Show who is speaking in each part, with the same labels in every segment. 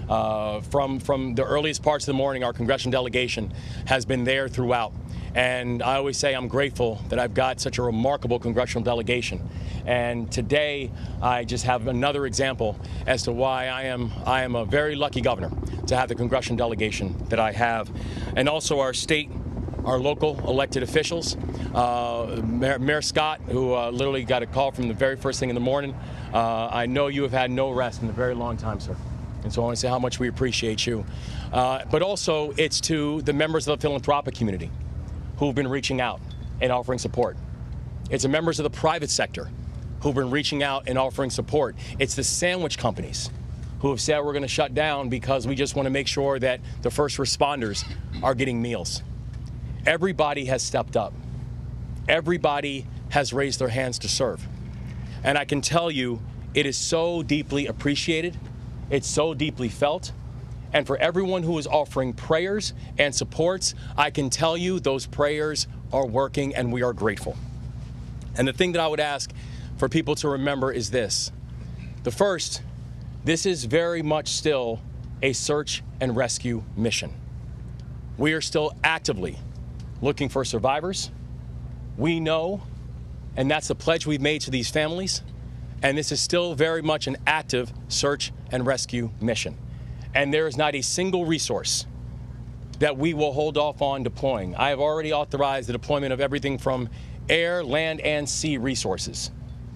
Speaker 1: From the earliest parts of the morning, our congressional delegation has been there throughout. And I always say I'm grateful that I've got such a remarkable congressional delegation. And today, I just have another example as to why I am a very lucky governor to have the congressional delegation that I have. And also our state, our local elected officials, Mayor Scott, who literally got a call from the very first thing in the morning. I know you have had no rest in a very long time, sir. And so I want to say how much we appreciate you. But also, it's to the members of the philanthropic community who've been reaching out and offering support. It's the members of the private sector who've been reaching out and offering support. It's the sandwich companies who have said we're going to shut down because we just want to make sure that the first responders are getting meals. Everybody has stepped up. Everybody has raised their hands to serve. And I can tell you, it is so deeply appreciated. It's so deeply felt. And for everyone who is offering prayers and supports, I can tell you those prayers are working and we are grateful. And the thing that I would ask for people to remember is this. The first, this is very much still a search and rescue mission. We are still actively looking for survivors. We know, and that's the pledge we've made to these families, and this is still very much an active search and rescue mission. And there is not a single resource that we will hold off on deploying. I have already authorized the deployment of everything from air, land, and sea resources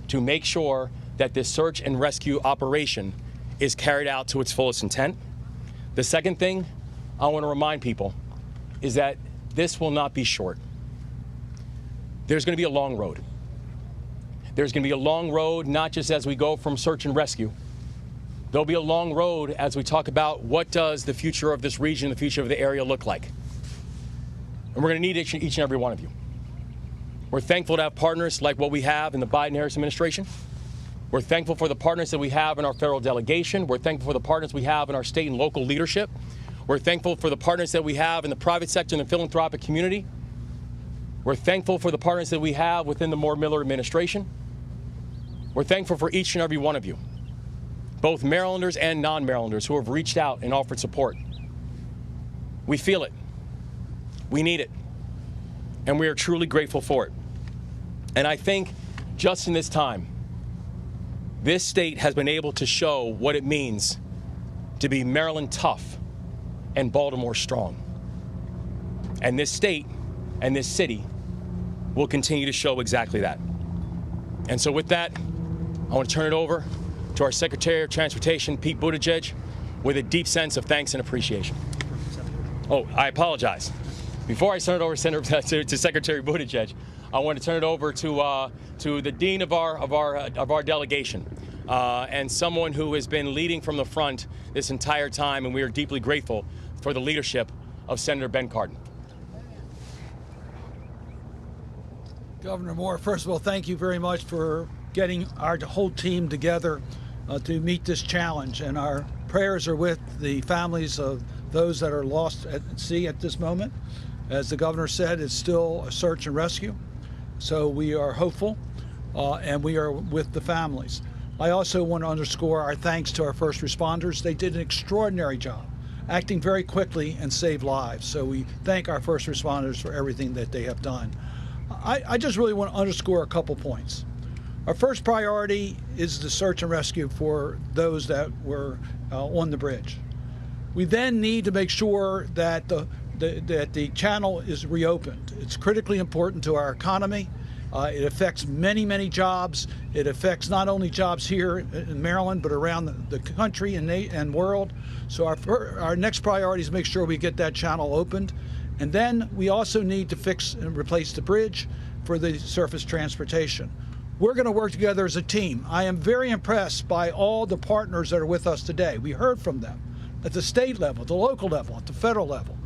Speaker 1: to make sure that this search and rescue operation is carried out to its fullest intent. The second thing I want to remind people is that this will not be short. There's going to be a long road. There's going to be a long road, not just as we go from search and rescue. There'll be a long road as we talk about what does the future of this region, the future of the area look like. And we're going to need each and every one of you. We're thankful to have partners like what we have in the Biden-Harris administration. We're thankful for the partners that we have in our federal delegation. We're thankful for the partners we have in our state and local leadership. We're thankful for the partners that we have in the private sector and the philanthropic community. We're thankful for the partners that we have within the Moore-Miller administration. We're thankful for each and every one of you, both Marylanders and non-Marylanders who have reached out and offered support. We feel it. We need it. And we are truly grateful for it. And I think just in this time, this state has been able to show what it means to be Maryland tough and Baltimore strong. And this state and this city will continue to show exactly that. And so with that, I want to turn it over to our Secretary of Transportation, Pete Buttigieg, with a deep sense of thanks and appreciation. Oh, I apologize. Before I turn it over to Secretary Buttigieg, I want to turn it over to the dean of our delegation, and someone who has been leading from the front this entire time, and we are deeply grateful for the leadership of Senator Ben Cardin.
Speaker 2: Governor Moore, first of all, thank you very much for getting our whole team together to meet this challenge. And our prayers are with the families of those that are lost at sea at this moment. As the governor said, it's still a search and rescue. So we are hopeful and we are with the families. I also want to underscore our thanks to our first responders. They did an extraordinary job, acting very quickly and saved lives. So we thank our first responders for everything that they have done. I just really want to underscore a couple points. Our first priority is the search and rescue for those that were on the bridge. We then need to make sure that the channel is reopened. It's critically important to our economy. It affects many, many jobs. It affects not only jobs here in Maryland, but around the country and world. So our next priority is to make sure we get that channel opened. And then we also need to fix and replace the bridge for the surface transportation. We're going to work together as a team. I am very impressed by all the partners that are with us today. We heard from them at the state level, the local level, at the federal level.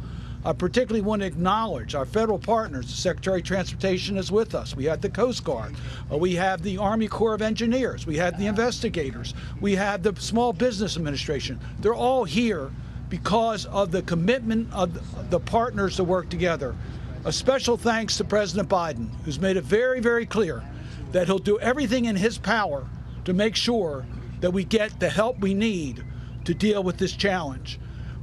Speaker 2: I particularly want to acknowledge our federal partners. The Secretary of Transportation is with us. We have the Coast Guard. We have the Army Corps of Engineers. We have the investigators. We have the Small Business Administration. They're all here because of the commitment of the partners to work together. A special thanks to President Biden, who's made it very, very clear that he'll do everything in his power to make sure that we get the help we need to deal with this challenge.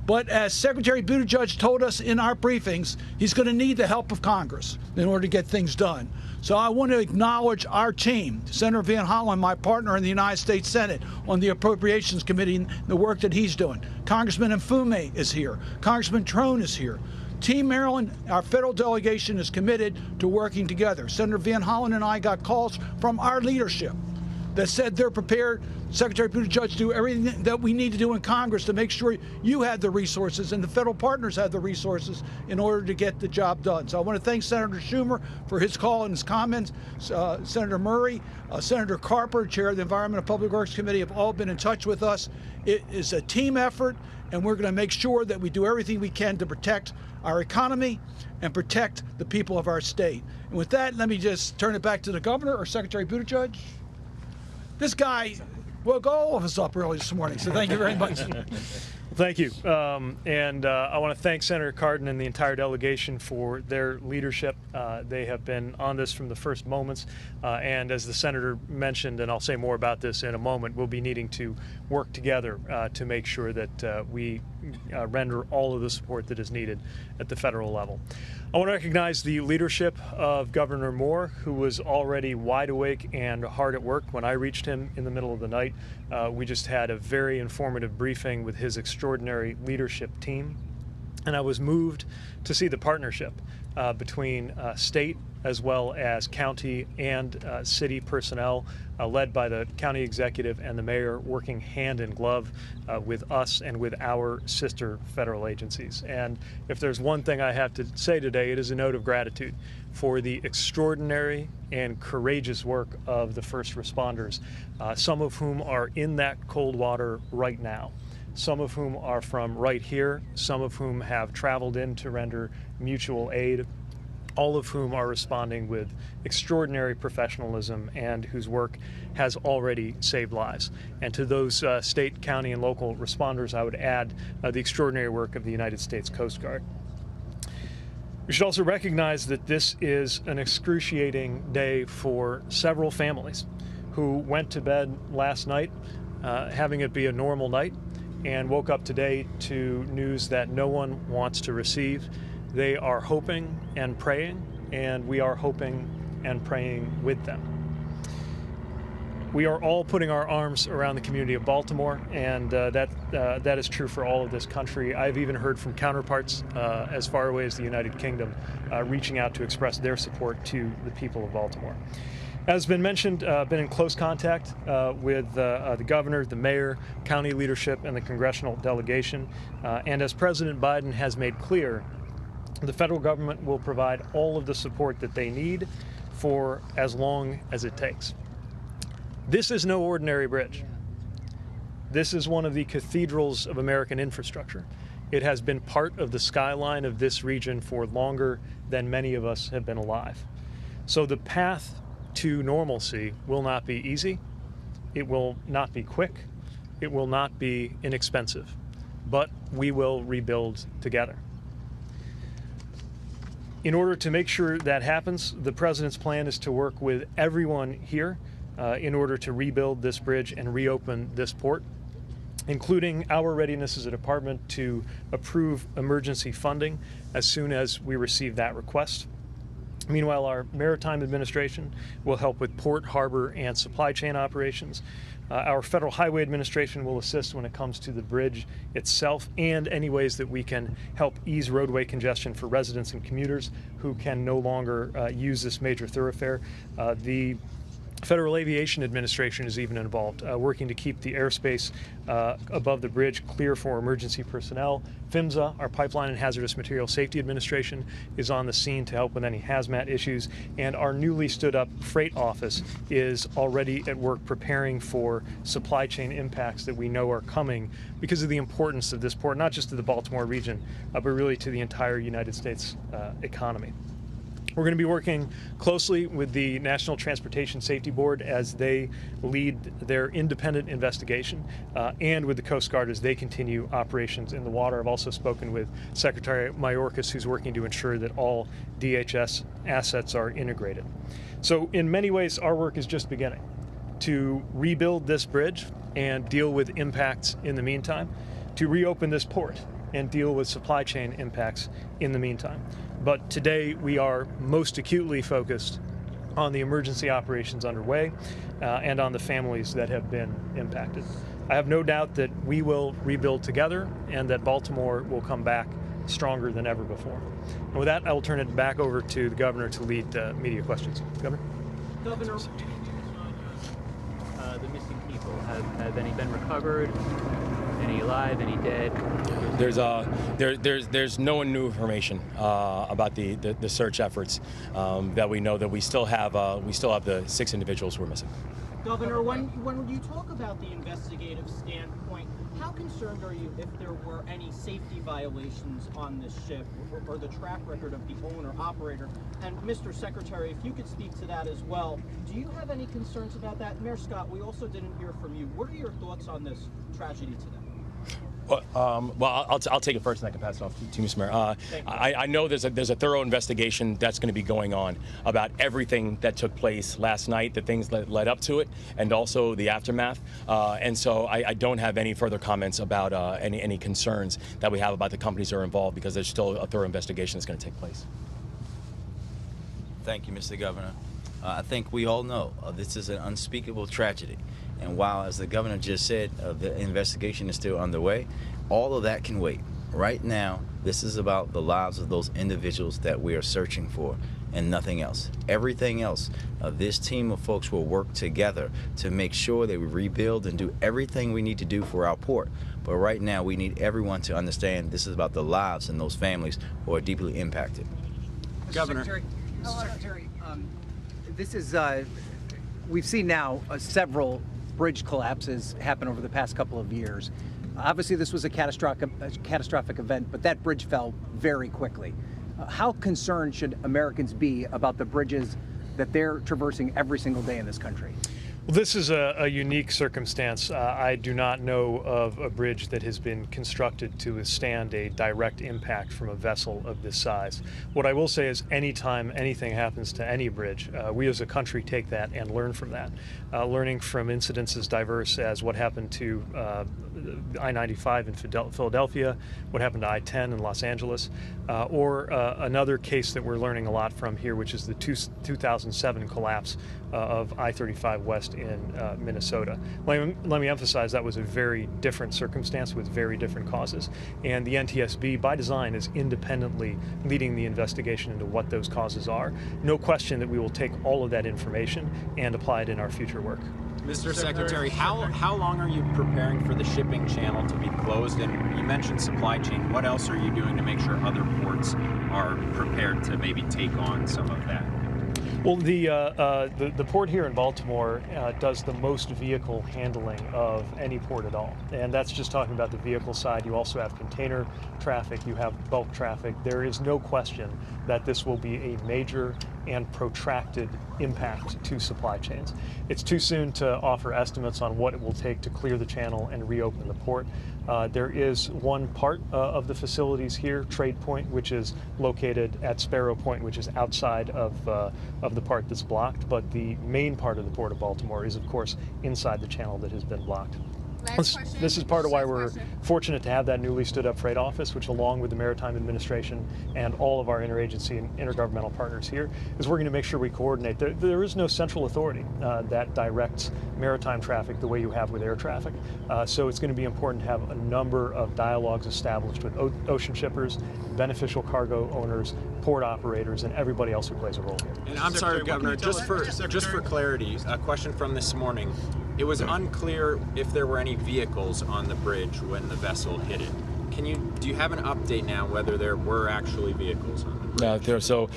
Speaker 2: But as Secretary Buttigieg told us in our briefings, he's going to need the help of Congress in order to get things done. So I want to acknowledge our team, Senator Van Hollen, my partner in the United States Senate on the Appropriations Committee, and the work that he's doing. Congressman Mfume is here. Congressman Trone is here. Team Maryland, our federal delegation, is committed to working together. Senator Van Hollen and I got calls from our leadership that said they're prepared, Secretary Buttigieg, to do everything that we need to do in Congress to make sure you have the resources and the federal partners have the resources in order to get the job done. So I want to thank Senator Schumer for his call and his comments. Senator Murray, Senator Carper, Chair of the Environment and Public Works Committee, have all been in touch with us. It is a team effort, and we're going to make sure that we do everything we can to protect our economy and protect the people of our state. And with that, let me just turn it back to the governor or Secretary Buttigieg. This guy woke all of us up early this morning, so thank you very much.
Speaker 3: Thank you. I want to thank Senator Cardin and the entire delegation for their leadership. They have been on this from the first moments. And as the Senator mentioned, and I'll say more about this in a moment, we'll be needing to work together to make sure that we render all of the support that is needed at the federal level. I want to recognize the leadership of Governor Moore, who was already wide awake and hard at work when I reached him in the middle of the night. We just had a very informative briefing with his extraordinary leadership team, and I was moved to see the partnership between state as well as county and city personnel, led by the county executive and the mayor, working hand in glove with us and with our sister federal agencies. And if there's one thing I have to say today, it is a note of gratitude for the extraordinary and courageous work of the first responders, some of whom are in that cold water right now, some of whom are from right here, some of whom have traveled in to render mutual aid, all of whom are responding with extraordinary professionalism and whose work has already saved lives. And to those state, county, and local responders, I would add the extraordinary work of the United States Coast Guard. We should also recognize that this is an excruciating day for several families who went to bed last night having it be a normal night and woke up today to news that no one wants to receive. They are hoping and praying, and we are hoping and praying with them. We are all putting our arms around the community of Baltimore, and that is true for all of this country. I've even heard from counterparts as far away as the United Kingdom reaching out to express their support to the people of Baltimore. As been mentioned, been in close contact with the governor, the mayor, county leadership, and the congressional delegation. And as President Biden has made clear, the federal government will provide all of the support that they need for as long as it takes. This is no ordinary bridge. This is one of the cathedrals of American infrastructure. It has been part of the skyline of this region for longer than many of us have been alive. So the path to normalcy will not be easy. It will not be quick. It will not be inexpensive. But we will rebuild together. In order to make sure that happens, the President's plan is to work with everyone here in order to rebuild this bridge and reopen this port, including our readiness as a department to approve emergency funding as soon as we receive that request. Meanwhile, our Maritime Administration will help with port, harbor, and supply chain operations. Our Federal Highway Administration will assist when it comes to the bridge itself and any ways that we can help ease roadway congestion for residents and commuters who can no longer use this major thoroughfare. The Federal Aviation Administration is even involved, working to keep the airspace above the bridge clear for emergency personnel. PHMSA, our Pipeline and Hazardous Material Safety Administration, is on the scene to help with any hazmat issues. And our newly stood up Freight Office is already at work preparing for supply chain impacts that we know are coming because of the importance of this port, not just to the Baltimore region, but really to the entire United States economy. We're going to be working closely with the National Transportation Safety Board as they lead their independent investigation and with the Coast Guard as they continue operations in the water. I've also spoken with Secretary Mayorkas, who's working to ensure that all DHS assets are integrated. So in many ways, our work is just beginning to rebuild this bridge and deal with impacts in the meantime, to reopen this port and deal with supply chain impacts in the meantime. But today we are most acutely focused on the emergency operations underway and on the families that have been impacted. I have no doubt that we will rebuild together and that Baltimore will come back stronger than ever before. And with that, I will turn it back over to the governor to lead media questions. Governor?
Speaker 4: Governor, the missing people, have any been recovered? Any alive? Any dead?
Speaker 1: There's no new information about the search efforts that we know. That we still have the 6 individuals who are missing.
Speaker 5: Governor, when you talk about the investigative standpoint, how concerned are you if there were any safety violations on this ship or the track record of the owner-operator? And Mr. Secretary, if you could speak to that as well, do you have any concerns about that? Mayor Scott, we also didn't hear from you. What are your thoughts on this tragedy today?
Speaker 1: Well, I'll take it first, and I can pass it off to Mr. Mayor. I know there's a thorough investigation that's going to be going on about everything that took place last night, the things that led up to it, and also the aftermath. And so I don't have any further comments about any concerns that we have about the companies that are involved, because there's still a thorough investigation that's going to take place.
Speaker 6: Thank you, Mr. Governor. I think we all know this is an unspeakable tragedy. And while, as the governor just said, the investigation is still underway, all of that can wait. Right now, this is about the lives of those individuals that we are searching for and nothing else. Everything else, this team of folks will work together to make sure that we rebuild and do everything we need to do for our port. But right now, we need everyone to understand this is about the lives and those families who are deeply impacted.
Speaker 7: Governor. Secretary, this is, we've seen now several bridge collapses happen over the past couple of years. Obviously, this was a catastrophic event, but that bridge fell very quickly. How concerned should Americans be about the bridges that they're traversing every single day in this country?
Speaker 3: Well, this is a unique circumstance. I do not know of a bridge that has been constructed to withstand a direct impact from a vessel of this size. What I will say is anytime anything happens to any bridge, we as a country take that and learn from that. Learning from incidents as diverse as what happened to I-95 in Philadelphia, what happened to I-10 in Los Angeles, or another case that we're learning a lot from here, which is the 2007 collapse of I-35 West in Minnesota. Let me emphasize that was a very different circumstance with very different causes, and the NTSB by design is independently leading the investigation into what those causes are. No question that we will take all of that information and apply it in our future work.
Speaker 8: Mr. Secretary, how long are you preparing for the shipping channel to be closed? And you mentioned supply chain. What else are you doing to make sure other ports are prepared to maybe take on some of that?
Speaker 3: Well, the port here in Baltimore does the most vehicle handling of any port at all. And that's just talking about the vehicle side. You also have container traffic, you have bulk traffic. There is no question that this will be a major and protracted impact to supply chains. It's too soon to offer estimates on what it will take to clear the channel and reopen the port. There is one part of the facilities here, Trade Point, which is located at Sparrow Point, which is outside of the part that's blocked, but the main part of the Port of Baltimore is, of course, inside the channel that has been blocked. This is part of why we're fortunate to have that newly stood up freight office, which along with the Maritime Administration and all of our interagency and intergovernmental partners here, is we're going to make sure we coordinate. There is no central authority that directs maritime traffic the way you have with air traffic. So it's going to be important to have a number of dialogues established with ocean shippers, beneficial cargo owners, port operators, and everybody else who plays a role here.
Speaker 8: And I'm sorry, Governor, just for clarity, a question from this morning. It was unclear if there were any vehicles on the bridge when the vessel hit it. Do you have an update now whether there were actually vehicles on the bridge?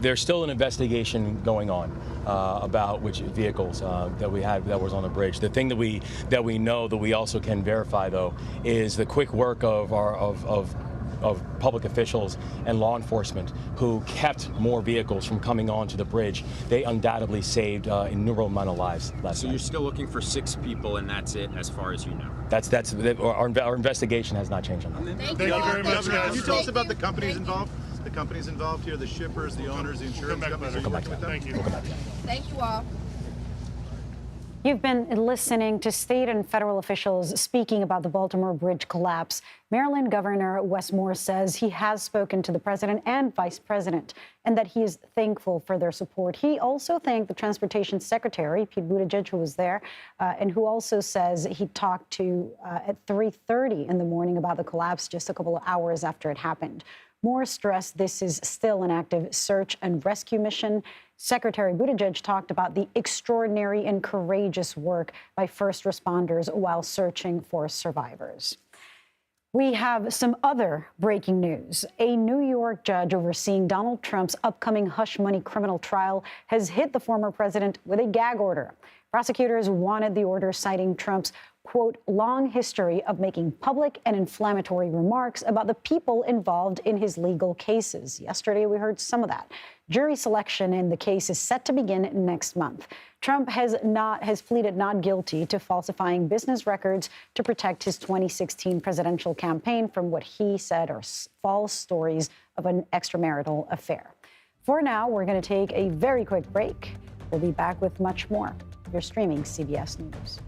Speaker 1: There's still an investigation going on about which vehicles that we had that was on the bridge. The thing that we know that we also can verify, though, is the quick work of public officials and law enforcement who kept more vehicles from coming onto the bridge. They undoubtedly saved innumerable amount of lives last night.
Speaker 8: So you're still looking for 6 people, and that's it, as far as you know?
Speaker 1: Our investigation has not changed on that.
Speaker 9: Thank you very much. Can you tell us about the companies involved? The companies involved here, the shippers, the owners, the insurance companies.
Speaker 1: We'll come back to that.
Speaker 9: Thank you.
Speaker 1: We'll come back to that.
Speaker 10: Thank you all. You've been listening to state and federal officials speaking about the Baltimore bridge collapse. Maryland Governor Wes Moore says he has spoken to the president and vice president and that he is thankful for their support. He also thanked the transportation secretary, Pete Buttigieg, who was there, and who also says he talked to at 3:30 in the morning about the collapse just a couple of hours after it happened. Moore stressed this is still an active search and rescue mission. Secretary Buttigieg talked about the extraordinary and courageous work by first responders while searching for survivors. We have some other breaking news. A New York judge overseeing Donald Trump's upcoming hush money criminal trial has hit the former president with a gag order. Prosecutors wanted the order, citing Trump's, quote, long history of making public and inflammatory remarks about the people involved in his legal cases. Yesterday, we heard some of that. Jury selection in the case is set to begin next month. Trump has pleaded not guilty to falsifying business records to protect his 2016 presidential campaign from what he said are false stories of an extramarital affair. For now, we're going to take a very quick break. We'll be back with much more. You're streaming CBS News.